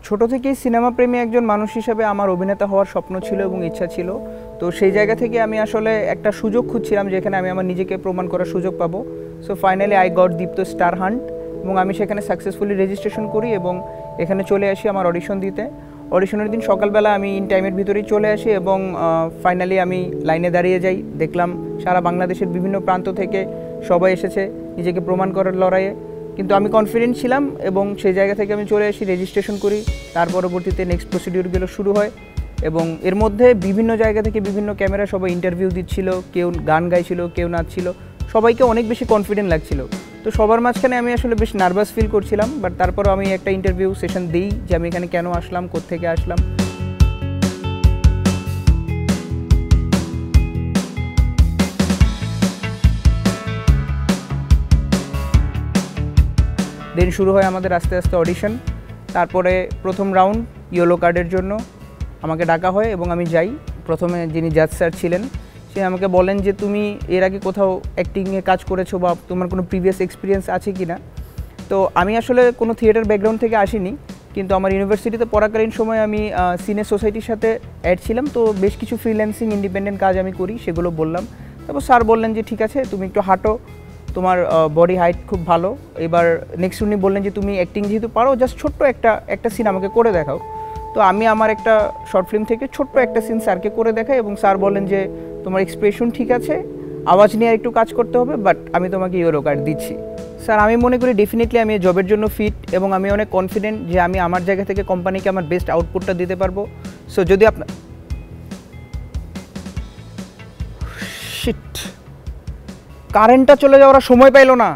ছোট থেকেই সিনেমা প্রেমী একজন মানুষ হিসেবে আমার অভিনেতা হওয়ার স্বপ্ন ছিল এবং ইচ্ছা ছিল। তো সেই জায়গা থেকে আমি আসলে একটা সুযোগ খুঁজছিলাম যেখানে আমি আমার নিজেকে প্রমাণ করার সুযোগ পাবো। So finally I got Deepto star hunt এবং আমি সেখানে সাকসেসফুলি রেজিস্ট্রেশন করি এবং এখানে চলে আসি আমার অডিশন দিতে। অডিশনের দিন সকালবেলা আমি ইন টাইমের ভিতরেই চলে আসি এবং ফাইনালি আমি লাইনে দাঁড়িয়ে যাই। দেখলাম সারা বাংলাদেশের বিভিন্ন প্রান্ত থেকে সবাই এসেছে নিজেকে প্রমাণ করার লড়াইয়ে, কিন্তু আমি কনফিডেন্ট ছিলাম এবং সেই জায়গা থেকে আমি চলে আসি, রেজিস্ট্রেশন করি। তার পরবর্তীতে নেক্সট প্রসিডিউরগুলো শুরু হয় এবং এর মধ্যে বিভিন্ন জায়গা থেকে বিভিন্ন ক্যামেরা সবাই ইন্টারভিউ দিচ্ছিল, কেউ গান গাইছিল, কেউ নাচছিল, সবাইকে অনেক বেশি কনফিডেন্ট লাগছিল। তো সবার মাঝখানে আমি আসলে বেশ নার্ভাস ফিল করছিলাম, বাট তারপরও আমি একটা ইন্টারভিউ সেশন দিই যে আমি এখানে কেন আসলাম, কোত্থেকে আসলাম। দেন শুরু হয় আমাদের আস্তে আস্তে অডিশন। তারপরে প্রথম রাউন্ড ইয়েলো কার্ডের জন্য আমাকে ডাকা হয় এবং আমি যাই। প্রথমে যিনি জাজ স্যার ছিলেন সে আমাকে বলেন যে তুমি এর আগে কোথাও অ্যাক্টিংয়ে কাজ করেছো বা তোমার কোনো প্রিভিয়াস এক্সপিরিয়েন্স আছে কি না। তো আমি আসলে কোনো থিয়েটার ব্যাকগ্রাউন্ড থেকে আসিনি, কিন্তু আমার ইউনিভার্সিটিতে পড়াকালীন সময় আমি সিনে সোসাইটির সাথে অ্যাড ছিলাম। তো বেশ কিছু ফ্রিল্যান্সিং ইন্ডিপেন্ডেন্ট কাজ আমি করি, সেগুলো বললাম। তারপর স্যার বললেন যে ঠিক আছে, তুমি একটু হাঁটো, তোমার বডি হাইট খুব ভালো। এবার নেক্সট উনি বললেন যে তুমি অ্যাক্টিং যেহেতু পারো, জাস্ট ছোট্ট একটা সিন আমাকে করে দেখাও। তো আমি আমার একটা শর্ট ফিল্ম থেকে ছোট্ট একটা সিন স্যারকে করে দেখাই এবং স্যার বলেন যে তোমার এক্সপ্রেশন ঠিক আছে, আওয়াজ নিয়ে একটু কাজ করতে হবে, বাট আমি তোমাকে ইয়েলো কার্ড দিচ্ছি। স্যার আমি মনে করি ডেফিনেটলি আমি জবের জন্য ফিট এবং আমি অনেক কনফিডেন্ট যে আমি আমার জায়গা থেকে কোম্পানিকে আমার বেস্ট আউটপুটটা দিতে পারবো। সো যদি আপনার শিট, কারেন্টটা চলে যাওয়ার সময় পাইলো না,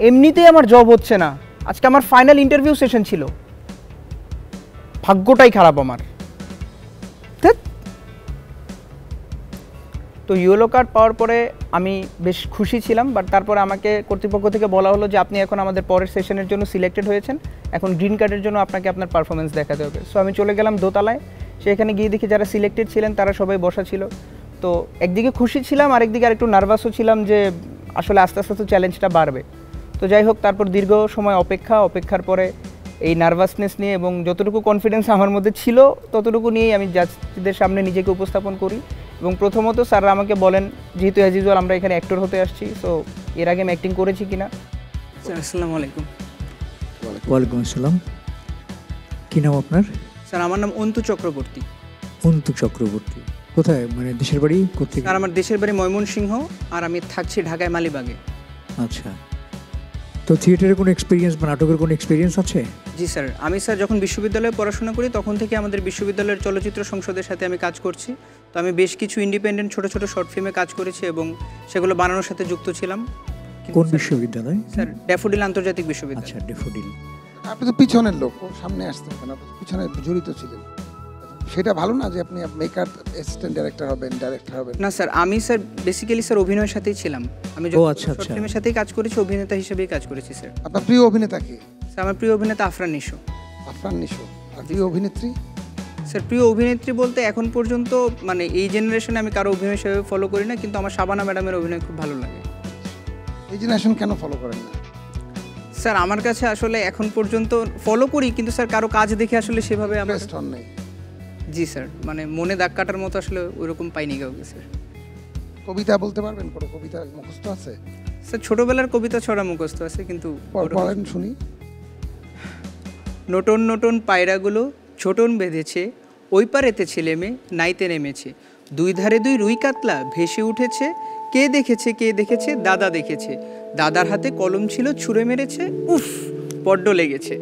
এমনিতেই আমার জব হচ্ছে না, আজকে আমার ফাইনাল ইন্টারভিউ সেশন ছিল, ভাগ্যটাই খারাপ আমার। তো ইয়েলো কার্ড পাওয়ার পরে আমি বেশ খুশি ছিলাম, বাট তারপরে আমাকে কর্তৃপক্ষ থেকে বলা হলো যে আপনি এখন আমাদের পরের সেশনের জন্য সিলেক্টেড হয়েছেন, এখন গ্রিন কার্ডের জন্য আপনাকে আপনার পারফরমেন্স দেখাতে হবে। সো আমি চলে গেলাম দোতলায়, সেখানে গিয়ে দেখি যারা সিলেক্টেড ছিলেন তারা সবাই বসা ছিল। তো একদিকে খুশি ছিলাম, আরেকদিকে আরেকটু নার্ভাসও ছিলাম যে আসলে আস্তে আস্তে তো চ্যালেঞ্জটা বাড়বে। তো যাই হোক, তারপর দীর্ঘ সময় অপেক্ষার পরে এই নার্ভাসনেস নিয়ে এবং যতটুকু কনফিডেন্স আমার মধ্যে ছিল ততটুকু নিয়েই আমি জাজদের সামনে নিজেকে উপস্থাপন করি। এবং প্রথমত স্যাররা আমাকে বলেন, যেহেতু অ্যাজ ইউজুয়াল আমরা এখানে অ্যাক্টর হতে আসছি, সো এর আগে আমি অ্যাক্টিং করেছি কিনা। স্যার আসসালামু আলাইকুম। ওয়ালাইকুম আসসালাম। কী নাম আপনার? স্যার আমার নাম অন্তু চক্রবর্তী। অন্তু চক্রবর্তী, কোথায় মানে দেশের বাড়ি কোথায়? স্যার আমার দেশের বাড়ি ময়মনসিংহ, আর আমি থাকছি ঢাকায় মালিবাগে। আচ্ছা, তো থিয়েটারের কোনো এক্সপিরিয়েন্স বা নাটকের কোনো এক্সপিরিয়েন্স আছে? জি স্যার, আমি স্যার যখন বিশ্ববিদ্যালয়ে পড়াশোনা করি তখন থেকে আমাদের বিশ্ববিদ্যালয়ের চলচ্চিত্র সংসদের সাথে আমি কাজ করছি। তো আমি বেশ কিছু ইন্ডিপেন্ডেন্ট ছোট ছোট শর্ট ফিল্মে কাজ করেছি এবং সেগুলো বানানোর সাথে যুক্ত ছিলাম। কোন বিশ্ববিদ্যালয়? স্যার ড্যাফোডিল আন্তর্জাতিক বিশ্ববিদ্যালয়। আচ্ছা, ড্যাফোডিল। আপনি তো পিছনের লোক, সামনে আসতেন কেন? আপনি পিছনে জড়িত ছিলেন, সেটা ভালো না যে আপনি মেকআপ অ্যাসিস্ট্যান্ট ডাইরেক্টর হবেন, ডাইরেক্টর হবেন? না স্যার, আমি স্যার বেসিক্যালি স্যার অভিনয়ের সাথেই ছিলাম। আমি শর্ট ফিল্মের সাথেই কাজ করেছি, অভিনেতা হিসেবেই কাজ করেছি স্যার। আপনার প্রিয় অভিনেতা কে? স্যার আমার প্রিয় অভিনেতা আফরান নিশো। আফরান নিশো। আর প্রিয় অভিনেত্রী? স্যার প্রিয় অভিনেত্রী বলতে এখন পর্যন্ত মানে এই জেনারেশনে আমি কারো অভিনয় সেভাবে ফলো করি না, কিন্তু আমার শাবানা ম্যাডামের অভিনয় খুব ভালো লাগে। এই জেনারেশন কেন ফলো করেন না? স্যার আমার কাছে আসলে এখন পর্যন্ত ফলো করি, কিন্তু স্যার কারো কাজ দেখে আসলে সেভাবে আমার নেই। জি স্যার, মানে মনে দাগ কাটার মতো আসলে ওইরকম পাইনি কাউকে স্যার। কবিতা বলতে পারবেন? কোনো কবিতা মুখস্থ আছে? স্যার ছোটবেলার কবিতা ছড়া মুখস্থ আছে, কিন্তু পড়েন শুনি। নতুন নতুন পায়রাগুলো ছোটন বেঁধেছে, ওই পারেতে ছেলে মেয়ে নাইতে নেমেছে, দুই ধারে দুই রুই কাতলা ভেসে উঠেছে, কে দেখেছে দাদা দেখেছে, দাদার হাতে কলম ছিল ছুঁড়ে মেরেছে, উফ বড্ড লেগেছে।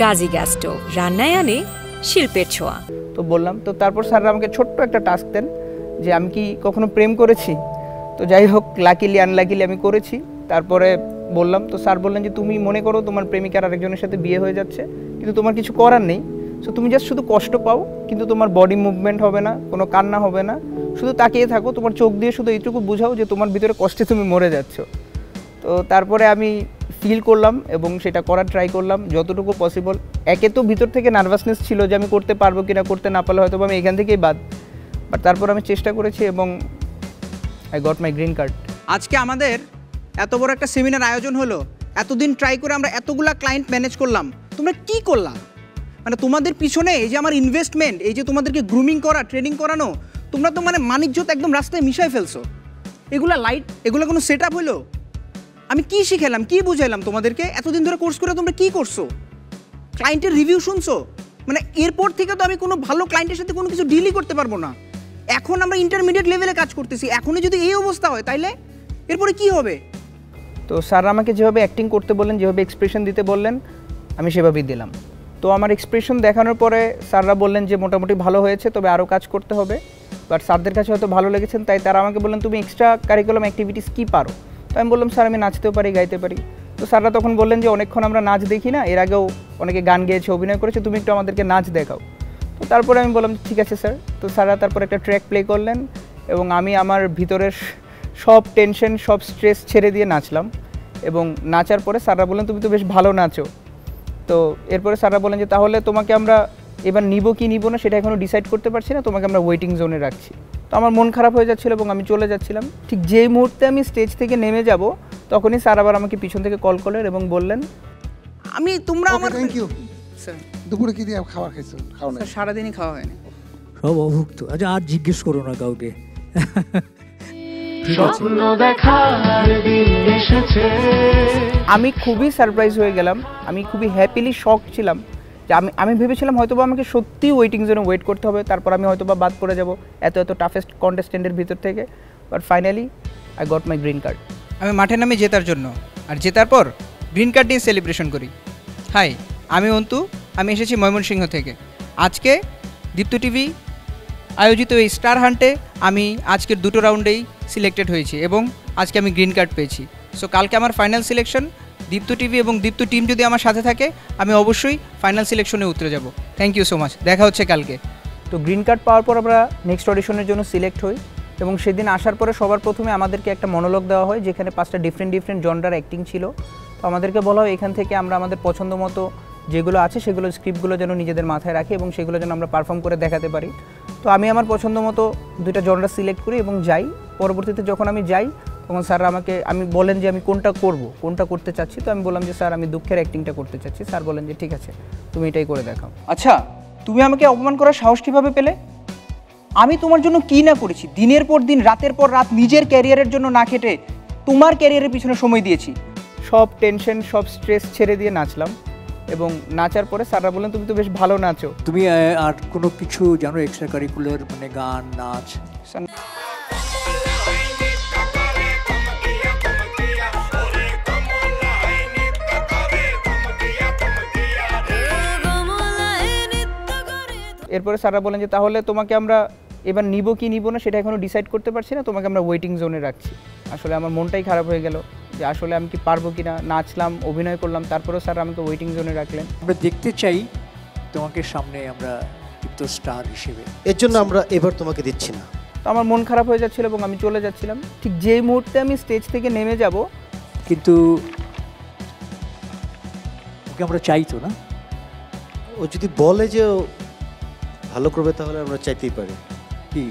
গাজী গ্যাস স্টোভ, রান্নায় আনে শিল্পের ছোঁয়া। তো বললাম, তো তারপর স্যাররা আমাকে ছোট্ট একটা টাস্ক দেন যে আমি কি কখনো প্রেম করেছি। তো যাই হোক, লাকিলি আনলাকিলি আমি করেছি। তারপরে বললাম, তো স্যার বললেন যে তুমি মনে করো তোমার প্রেমিকার আরেকজনের সাথে বিয়ে হয়ে যাচ্ছে, কিন্তু তোমার কিছু করার নেই। সো তুমি জাস্ট শুধু কষ্ট পাও, কিন্তু তোমার বডি মুভমেন্ট হবে না, কোনো কান্না হবে না, শুধু তাকিয়ে থাকো, তোমার চোখ দিয়ে শুধু এইটুকু বুঝাও যে তোমার ভিতরে কষ্টে তুমি মরে যাচ্ছ। তো তারপরে আমি ফিল করলাম এবং সেটা করার ট্রাই করলাম যতটুকু পসিবল। একে তো ভিতর থেকে নার্ভাসনেস ছিল যে আমি করতে পারবো কিনা, করতে না পারলে হয়তো আমি এখান থেকেই বাদ, বাট তারপর আমি চেষ্টা করেছি এবং I got my green card. আজকে আমাদের এত বড় একটা সেমিনার আয়োজন হলো, এতদিন ট্রাই করে আমরা এতগুলা ক্লায়েন্ট ম্যানেজ করলাম, তোমরা কি করলাম? মানে তোমাদের পিছনে এই যে আমার ইনভেস্টমেন্ট, এই যে তোমাদেরকে গ্রুমিং করা, ট্রেনিং করানো, তোমরা তো মানে বাণিজ্যত একদম রাস্তায় মিশাই ফেলছো। এগুলা লাইট, এগুলো কোনো সেট আপ হলো? আমি কি শিখালাম, কি বুঝাইলাম তোমাদেরকে? এতদিন ধরে কোর্স করে তোমরা কি করছো? ক্লায়েন্টের রিভিউ শুনছো? মানে এরপর থেকে তো আমি কোনো ভালো ক্লায়েন্টের সাথে কোনো কিছু ডিলই করতে পারবো না। এখন আমরা ইন্টারমিডিয়েট লেভেলে কাজ করতেছি, এখনই যদি এই অবস্থা হয় তাইলে এরপরে কি হবে? তো স্যার আমাকে যেভাবে অ্যাক্টিং করতে বললেন, যেভাবে এক্সপ্রেশন দিতে বললেন, আমি সেভাবেই দিলাম। তো আমার এক্সপ্রেশন দেখানোর পরে স্যাররা বললেন যে মোটামুটি ভালো হয়েছে, তবে আরও কাজ করতে হবে। বাট স্যারদের কাছে হয়তো ভালো লেগেছেন, তাই তারা আমাকে বললেন তুমি এক্সট্রা কারিকুলাম অ্যাক্টিভিটিস কী পারো? তো আমি বললাম স্যার আমি নাচতেও পারি, গাইতে পারি। তো স্যাররা তখন বললেন যে অনেকক্ষণ আমরা নাচ দেখি না, এর আগেও অনেকে গান গেয়েছে, অভিনয় করেছে, তুমি একটু আমাদেরকে নাচ দেখাও। তো তারপরে আমি বললাম ঠিক আছে স্যার। তো স্যাররা তারপর একটা ট্র্যাক প্লে করলেন এবং আমি আমার ভিতরের সব টেনশন, সব স্ট্রেস ছেড়ে দিয়ে নাচলাম। এবং নাচার পরে স্যাররা বললেন তুমি তো বেশ ভালো নাচো। তো এরপরে স্যাররা বলেন যে তাহলে তোমাকে আমরা এবার নিব কি নিব না সেটা এখনও ডিসাইড করতে পারছি না, তোমাকে আমরা ওয়েটিং জোনে রাখছি। তো আমার মন খারাপ হয়ে যাচ্ছিলো এবং আমি চলে যাচ্ছিলাম। ঠিক যেই মুহূর্তে আমি স্টেজ থেকে নেমে যাব, তখনই স্যার আবার আমাকে পিছন থেকে কল করলেন এবং বললেন আমি তোমরা আমার থ্যাংক ইউ। স্যার দুপুরে কি দিয়ে খাবার খাইছো? খাও না? সারাদিনই খাওয়া হয়নি। সব অভুক্ত। আচ্ছা আর জিজ্ঞেস করো না কাউকে। স্বপ্ন দেখার দিন এসেছে। আমি খুবই সারপ্রাইজ হয়ে গেলাম, আমি খুবই হ্যাপিলি শক ছিলাম যে আমি ভেবেছিলাম হয়তোবা আমাকে সত্যিই ওয়েটিং জোনে ওয়েট করতে হবে, তারপর আমি হয়তোবা বাদ পড়ে যাব এত টাফেস্ট কন্টেস্টেন্টের ভিতর থেকে। But finally I got my green card. আমি মাঠে নামি জেতার জন্য, আর জেতার পর গ্রিন কার্ড নিয়ে সেলিব্রেশন করি। হাই, আমি অন্তু, আমি এসেছি ময়মনসিংহ থেকে। আজকে দীপ্ত টিভি আয়োজিত এই স্টার হান্টে আমি আজকের দুটো রাউন্ডেই সিলেক্টেড হয়েছি এবং আজকে আমি গ্রিন কার্ড পেয়েছি। সো কালকে আমার ফাইনাল সিলেকশন। দীপ্ত টিভি এবং দীপ্ত টিম যদি আমার সাথে থাকে, আমি অবশ্যই ফাইনাল সিলেকশনে উতরে যাব। থ্যাংক ইউ সো মাচ, দেখা হচ্ছে কালকে। তো গ্রিন কার্ড পাওয়ার পর আমরা নেক্সট অডিশনের জন্য সিলেক্ট হই এবং সেদিন আসার পরে সবার প্রথমে আমাদেরকে একটা মনোলগ দেওয়া হয়, যেখানে 5টা ডিফারেন্ট জনরার অ্যাক্টিং ছিল। তো আমাদেরকে বলা হয় এখান থেকে আমরা আমাদের পছন্দ মতো যেগুলো আছে সেগুলো স্ক্রিপ্টগুলো যেন নিজেদের মাথায় রাখি এবং সেগুলো যেন আমরা পারফর্ম করে দেখাতে পারি। তো আমি আমার পছন্দ মতো 2টা জনরা সিলেক্ট করি এবং যাই। পরবর্তীতে যখন আমি যাই তখন স্যার আমি বলেন যে আমি কোনটা করব, কোনটা করতে চাচ্ছি। তো আমি বললাম যে স্যার আমি দুঃখের অ্যাক্টিংটা করতে চাচ্ছি। স্যার বলেন যে ঠিক আছে তুমি এটাই করে দেখাও। আচ্ছা, তুমি আমাকে অপমান করার সাহস কীভাবে পেলে? আমি তোমার জন্য কী না করেছি, দিনের পর দিন, রাতের পর রাত, নিজের ক্যারিয়ারের জন্য না খেটে তোমার ক্যারিয়ারের পিছনে সময় দিয়েছি। সব টেনশন, সব স্ট্রেস ছেড়ে দিয়ে নাচলাম এবং নাচার পরে স্যাররা বললেন তুমি তো বেশ ভালো নাচো। তুমি আর কোনো কিছু জানো এক্সট্রা কারিকুলার, মানে গান, নাচ? এরপরে স্যাররা বলেন যে তাহলে তোমাকে আমরা এবার নিব কি নিব না সেটা এখনও ডিসাইড করতে পারছি না, তোমাকে আমরা ওয়েটিং জোনে রাখছি। আসলে আমার মনটাই খারাপ হয়ে গেল যে আসলে আমি কি পারবো কি না। নাচলাম, অভিনয় করলাম, তারপরেও স্যার আমাকে ওয়েটিং জোনে রাখলেন। আমরা দেখতে চাই তোমাকে সামনে আমরা দীপ্ত স্টার হিসেবে। এর জন্য আমরা এবার তোমাকে দিচ্ছি না। তো আমার মন খারাপ হয়ে যাচ্ছিল এবং আমি চলে যাচ্ছিলাম। ঠিক যেই মুহূর্তে আমি স্টেজ থেকে নেমে যাব, কিন্তু ওকে আমরা চাই তো না? ও যদি বলে যে ও ভালো করবে তাহলে আমরা চাইতেই পারি। কি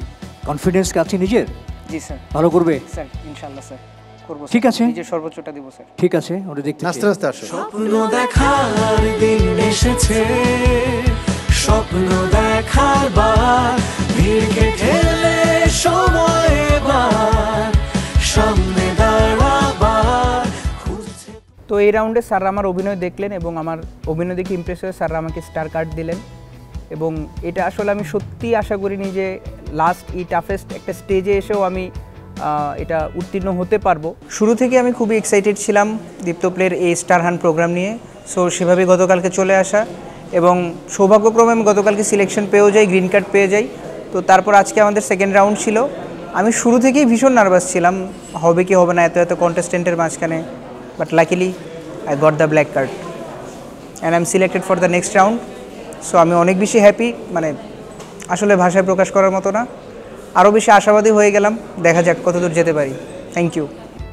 কনফিডেন্স আছে নিজের? জি স্যার, ভালো করবে স্যার ইনশাআল্লাহ স্যার করব। ঠিক আছে, নিজের সর্বোচ্চটা দেব স্যার। ঠিক আছে, আমরা দেখতে নাচতে নাচতে আসো। স্বপ্ন দেখার দিন এসেছে, স্বপ্ন দেখার বার, ভিড়কে ঠেলে সময় এবার সামনে দাঁড়াবার খুঁজছে। তো এই রাউন্ডে স্যাররা আমার অভিনয় দেখলেন এবং আমার অভিনয় দেখে ইমপ্রেস হয়ে স্যাররা আমাকে স্টার কার্ড দিলেন। এবং এটা আসলে আমি সত্যিই আশা করিনি যে লাস্ট এই টাফেস্ট একটা স্টেজে এসেও আমি এটা উত্তীর্ণ হতে পারবো। শুরু থেকে আমি খুবই এক্সাইটেড ছিলাম দীপ্ত প্লের এই স্টার হান্ট প্রোগ্রাম নিয়ে। সো সেভাবে গতকালকে চলে আসা এবং সৌভাগ্যক্রমে আমি গতকালকে সিলেকশন পেয়েও যাই, গ্রিন কার্ড পেয়ে যাই। তো তারপর আজকে আমাদের সেকেন্ড রাউন্ড ছিল। আমি শুরু থেকেই ভীষণ নার্ভাস ছিলাম, হবে কি হবে না এত কন্টেস্টেন্টের মাঝখানে। But luckily I got the black card and I am selected for the next round. So আমি অনেক বেশি হ্যাপি, মানে আসলে ভাষায় প্রকাশ করার মতো না। আরও বেশি আশাবাদী হয়ে গেলাম, দেখা যাক কতদূর যেতে পারি। Thank you.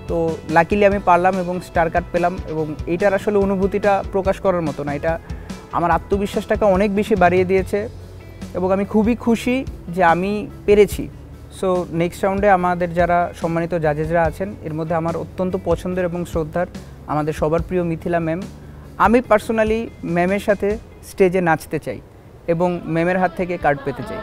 তো লাকিলি আমি পারলাম এবং স্টার কার্ড পেলাম এবং এইটার আসলে অনুভূতিটা প্রকাশ করার মতো না। এটা আমার আত্মবিশ্বাসটাকে অনেক বেশি বাড়িয়ে দিয়েছে এবং আমি খুবই খুশি যে আমি পেরেছি। সো নেক্সট রাউন্ডে আমাদের যারা সম্মানিত জাজেসরা আছেন, এর মধ্যে আমার অত্যন্ত পছন্দের এবং শ্রদ্ধার আমাদের সবার প্রিয় মিথিলা ম্যাম। আমি পার্সোনালি ম্যামের সাথে স্টেজে নাচতে চাই এবং ম্যামের হাত থেকে কার্ড পেতে চাই।